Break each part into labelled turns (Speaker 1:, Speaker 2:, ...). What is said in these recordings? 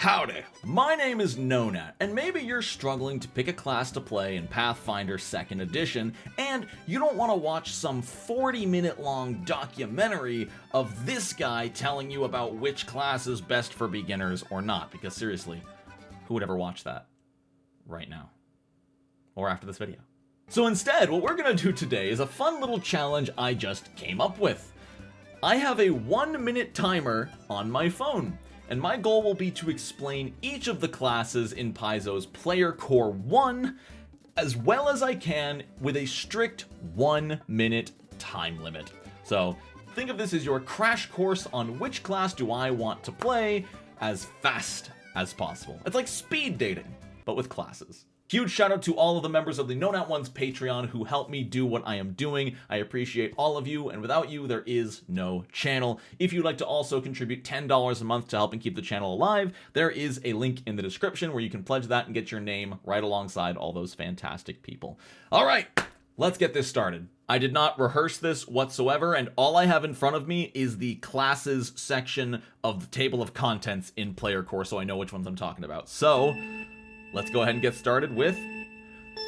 Speaker 1: Howdy, my name is Nonat, and maybe you're struggling to pick a class to play in Pathfinder 2nd Edition, and you don't want to watch some 40-minute long documentary of this guy telling you about which class is best for beginners or not, because seriously, who would ever watch that right now? Or after this video? So instead, what we're going to do today is a fun little challenge I just came up with. I have a 1-minute timer on my phone, and my goal will be to explain each of the classes in Paizo's Player Core 1 as well as I can with a strict 1-minute time limit. So think of this as your crash course on which class do I want to play as fast as possible. It's like speed dating, but with classes. Huge shout out to all of the members of the Nonat1's Patreon who help me do what I am doing. I appreciate all of you, and without you, there is no channel. If you'd like to also contribute $10 a month to helping keep the channel alive, there is a link in the description where you can pledge that and get your name right alongside all those fantastic people. All right, let's get this started. I did not rehearse this whatsoever, and all I have in front of me is the classes section of the table of contents in Player Core, so I know which ones I'm talking about. So let's go ahead and get started with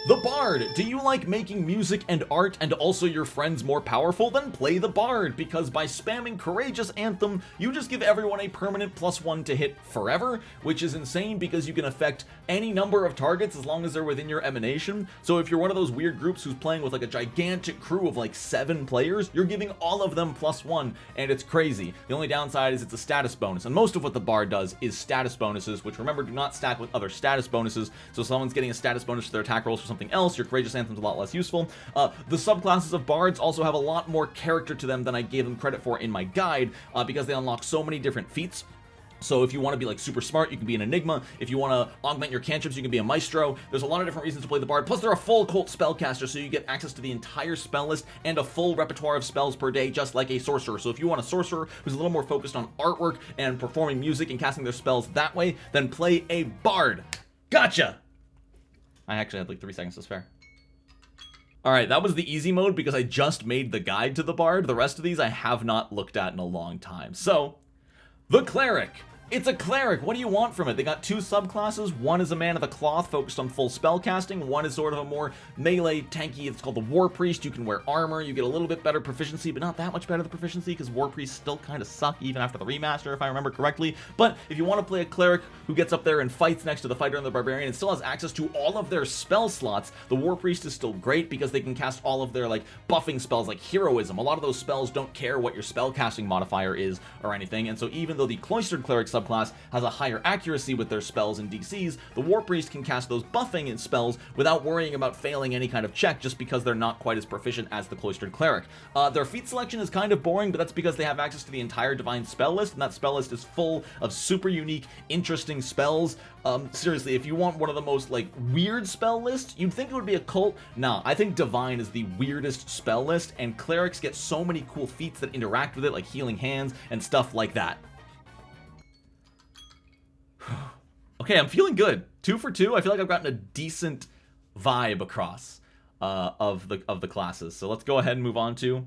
Speaker 1: the Bard. Do you like making music and art and also your friends more powerful? Then play the Bard, because by spamming Courageous Anthem, you just give everyone a permanent +1 to hit forever, which is insane because you can affect any number of targets as long as they're within your emanation. So if you're one of those weird groups who's playing with like a gigantic crew of like 7 players, you're giving all of them +1, and it's crazy. The only downside is it's a status bonus, and most of what the Bard does is status bonuses, which remember do not stack with other status bonuses. So if someone's getting a status bonus for their attack rolls for something else, your Courageous Anthem's a lot less useful. The subclasses of Bards also have a lot more character to them than I gave them credit for in my guide, because they unlock so many different feats. So if you want to be like super smart, you can be an Enigma. If you want to augment your cantrips, you can be a Maestro. There's a lot of different reasons to play the Bard. Plus they're a full cult spellcaster, so you get access to the entire spell list and a full repertoire of spells per day, just like a sorcerer. So if you want a sorcerer who's a little more focused on artwork and performing music and casting their spells that way, then play a Bard. Gotcha! I actually had like 3 seconds to spare. Alright, that was the easy mode because I just made the guide to the Bard. The rest of these I have not looked at in a long time. So, the Cleric. It's a cleric. What do you want from it? They got 2 subclasses. One is a man of the cloth focused on full spell casting. One is sort of a more melee tanky. It's called the War Priest. You can wear armor. You get a little bit better proficiency, but not that much better the proficiency because War Priests still kind of suck even after the remaster, if I remember correctly. But if you want to play a cleric who gets up there and fights next to the fighter and the barbarian and still has access to all of their spell slots, the War Priest is still great because they can cast all of their like buffing spells like heroism. A lot of those spells don't care what your spell casting modifier is or anything, and so even though the Cloistered Cleric subclass has a higher accuracy with their spells and DCs, the War Priest can cast those buffing spells without worrying about failing any kind of check just because they're not quite as proficient as the Cloistered Cleric. Their feat selection is kind of boring, but that's because they have access to the entire Divine spell list, and that spell list is full of super unique, interesting spells. Seriously, if you want one of the most like weird spell lists, you'd think it would be a cult. Nah, I think Divine is the weirdest spell list, and clerics get so many cool feats that interact with it, like Healing Hands and stuff like that. Okay, I'm feeling good. 2 for 2. I feel like I've gotten a decent vibe across of the classes. So let's go ahead and move on to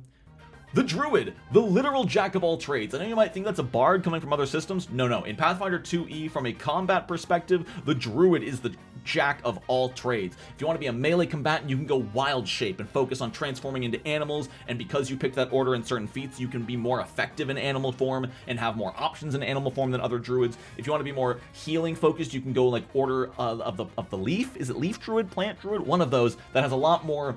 Speaker 1: the Druid, the literal jack of all trades. I know you might think that's a bard coming from other systems. No. In Pathfinder 2e, from a combat perspective, the Druid is the jack of all trades. If you want to be a melee combatant, you can go wild shape and focus on transforming into animals, and because you pick that order in certain feats, you can be more effective in animal form and have more options in animal form than other druids. If you want to be more healing focused, you can go like order of the leaf. Is it leaf druid, plant druid? One of those that has a lot more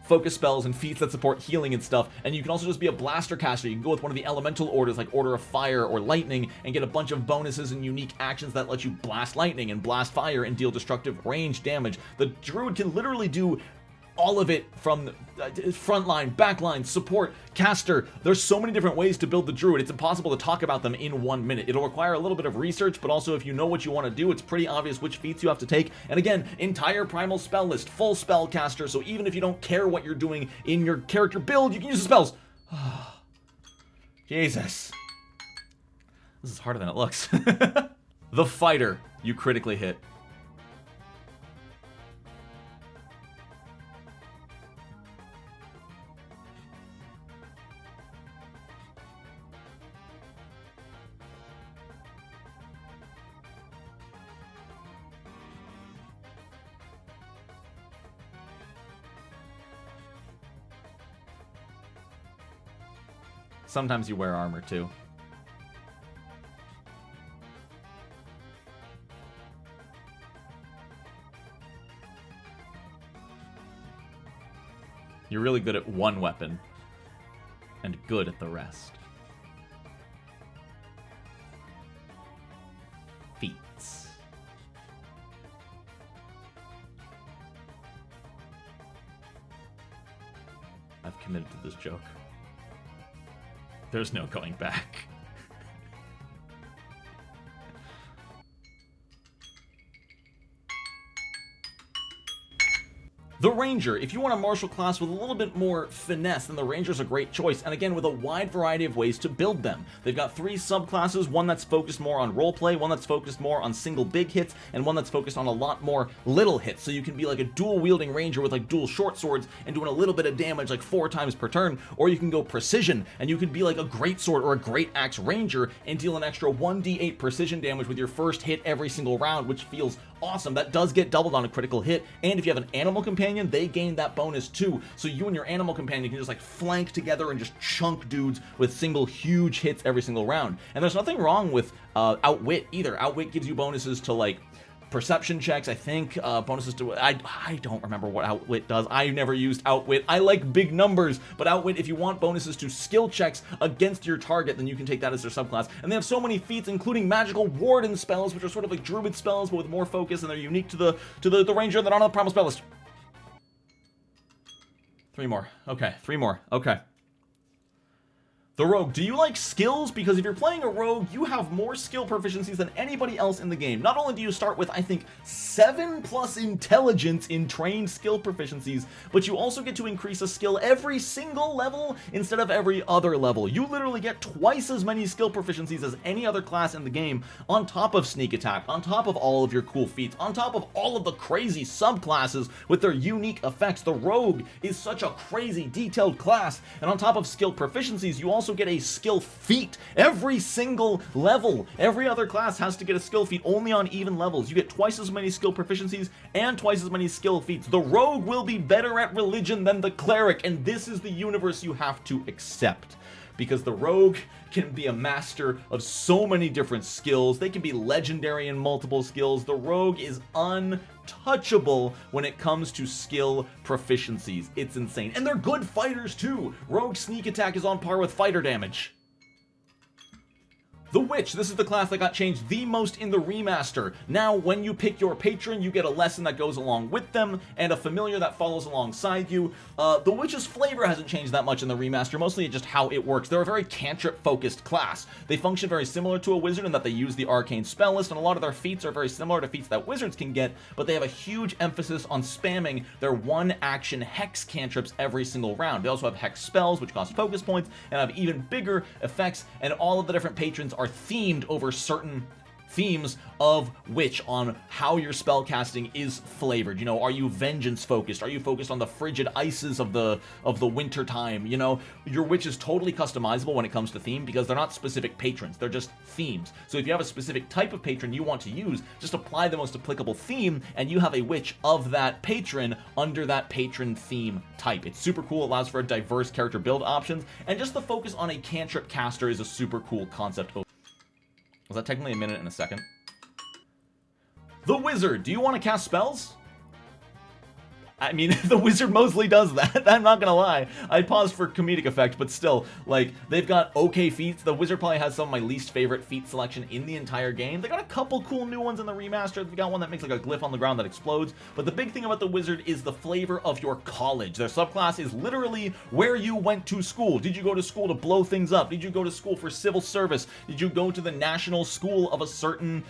Speaker 1: focus spells and feats that support healing and stuff. And you can also just be a blaster caster. You can go with one of the elemental orders like Order of Fire or Lightning and get a bunch of bonuses and unique actions that let you blast lightning and blast fire and deal destructive range damage. The Druid can literally do all of it, from frontline, backline, support, caster. There's so many different ways to build the Druid. It's impossible to talk about them in 1 minute. It'll require a little bit of research, but also if you know what you want to do, it's pretty obvious which feats you have to take. And again, entire primal spell list, full spell caster, so even if you don't care what you're doing in your character build, you can use the spells. Jesus. This is harder than it looks. The Fighter, you critically hit. Sometimes you wear armor too. You're really good at one weapon and good at the rest. Feats. I've committed to this joke. There's no going back. The Ranger, if you want a martial class with a little bit more finesse, then the Ranger's a great choice, and again, with a wide variety of ways to build them. They've got 3 subclasses, one that's focused more on roleplay, one that's focused more on single big hits, and one that's focused on a lot more little hits. So you can be like a dual-wielding Ranger with like dual short swords and doing a little bit of damage like 4 times per turn, or you can go precision, and you could be like a great sword or a great axe Ranger and deal an extra 1d8 precision damage with your first hit every single round, which feels awesome. That does get doubled on a critical hit, and if you have an animal companion, they gain that bonus too. So you and your animal companion can just like flank together and just chunk dudes with single huge hits every single round. And there's nothing wrong with Outwit either. Outwit gives you bonuses to like perception checks, I think, bonuses to, I don't remember what Outwit does. I've never used Outwit. I like big numbers, but Outwit, if you want bonuses to skill checks against your target, then you can take that as their subclass. And they have so many feats, including magical warden spells, which are sort of like druid spells, but with more focus, and they're unique to the Ranger that aren't on the primal spell list. 3 more. Okay, 3 more. Okay. The Rogue. Do you like skills? Because if you're playing a Rogue, you have more skill proficiencies than anybody else in the game. Not only do you start with, I think, 7+ intelligence in trained skill proficiencies, but you also get to increase a skill every single level instead of every other level. You literally get twice as many skill proficiencies as any other class in the game, on top of sneak attack, on top of all of your cool feats, on top of all of the crazy subclasses with their unique effects. The Rogue is such a crazy detailed class, and on top of skill proficiencies, you also get a skill feat every single level. Every other class has to get a skill feat only on even levels. You get twice as many skill proficiencies and twice as many skill feats. The Rogue will be better at religion than the Cleric, and this is the universe you have to accept. Because the Rogue can be a master of so many different skills. They can be legendary in multiple skills. The Rogue is untouchable when it comes to skill proficiencies. It's insane. And they're good fighters too. Rogue sneak attack is on par with fighter damage. The Witch, this is the class that got changed the most in the remaster. Now, when you pick your patron, you get a lesson that goes along with them, and a familiar that follows alongside you. The Witch's flavor hasn't changed that much in the remaster, mostly just how it works. They're a very cantrip-focused class. They function very similar to a wizard in that they use the arcane spell list, and a lot of their feats are very similar to feats that wizards can get, but they have a huge emphasis on spamming their one-action hex cantrips every single round. They also have hex spells, which cost focus points, and have even bigger effects, and all of the different patrons are themed over certain themes of Witch on how your spellcasting is flavored. You know, are you vengeance focused? Are you focused on the frigid ices of the winter time? You know, your Witch is totally customizable when it comes to theme because they're not specific patrons, they're just themes. So if you have a specific type of patron you want to use, just apply the most applicable theme and you have a Witch of that patron under that patron theme type. It's super cool, it allows for a diverse character build options, and just the focus on a cantrip caster is a super cool concept. Was that technically a minute and a second? The Wizard. Do you want to cast spells? I mean, the Wizard mostly does that. I'm not gonna lie. I paused for comedic effect, but still, like, they've got okay feats. The Wizard probably has some of my least favorite feat selection in the entire game. They got a couple cool new ones in the remaster. They got one that makes like a glyph on the ground that explodes. But the big thing about the Wizard is the flavor of your college. Their subclass is literally where you went to school. Did you go to school to blow things up? Did you go to school for civil service? Did you go to the national school of a certain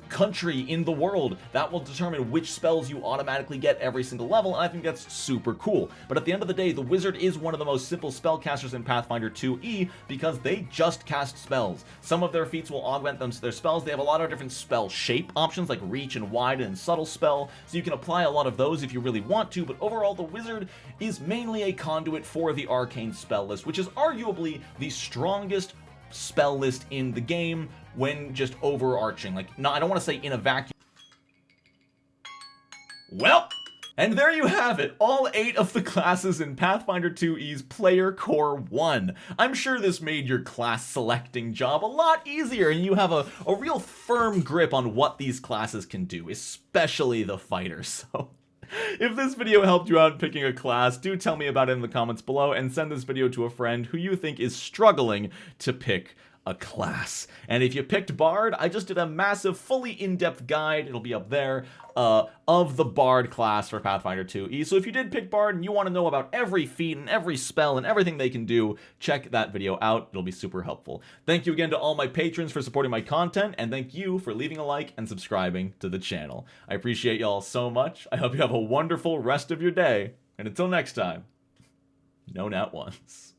Speaker 1: country in the world? That will determine which spells you automatically get every single level, and I think that's super cool. But at the end of the day, the Wizard is one of the most simple spellcasters in Pathfinder 2e because they just cast spells. Some of their feats will augment their spells. They have a lot of different spell shape options like reach and wide and subtle spell, so you can apply a lot of those if you really want to, but overall the Wizard is mainly a conduit for the arcane spell list, which is arguably the strongest spell list in the game when just overarching. Like, no, I don't want to say in a vacuum. Well, And there you have it, all 8 of the classes in Pathfinder 2e's Player Core 1. I'm sure this made your class selecting job a lot easier, and you have a real firm grip on what these classes can do, especially the fighter. So if this video helped you out in picking a class, do tell me about it in the comments below, and send this video to a friend who you think is struggling to pick a class. And if you picked Bard, I just did a massive, fully in-depth guide, it'll be up there, of the Bard class for Pathfinder 2e. So if you did pick Bard and you want to know about every feat and every spell and everything they can do, check that video out. It'll be super helpful. Thank you again to all my patrons for supporting my content, and thank you for leaving a like and subscribing to the channel. I appreciate y'all so much. I hope you have a wonderful rest of your day, and until next time, know not once.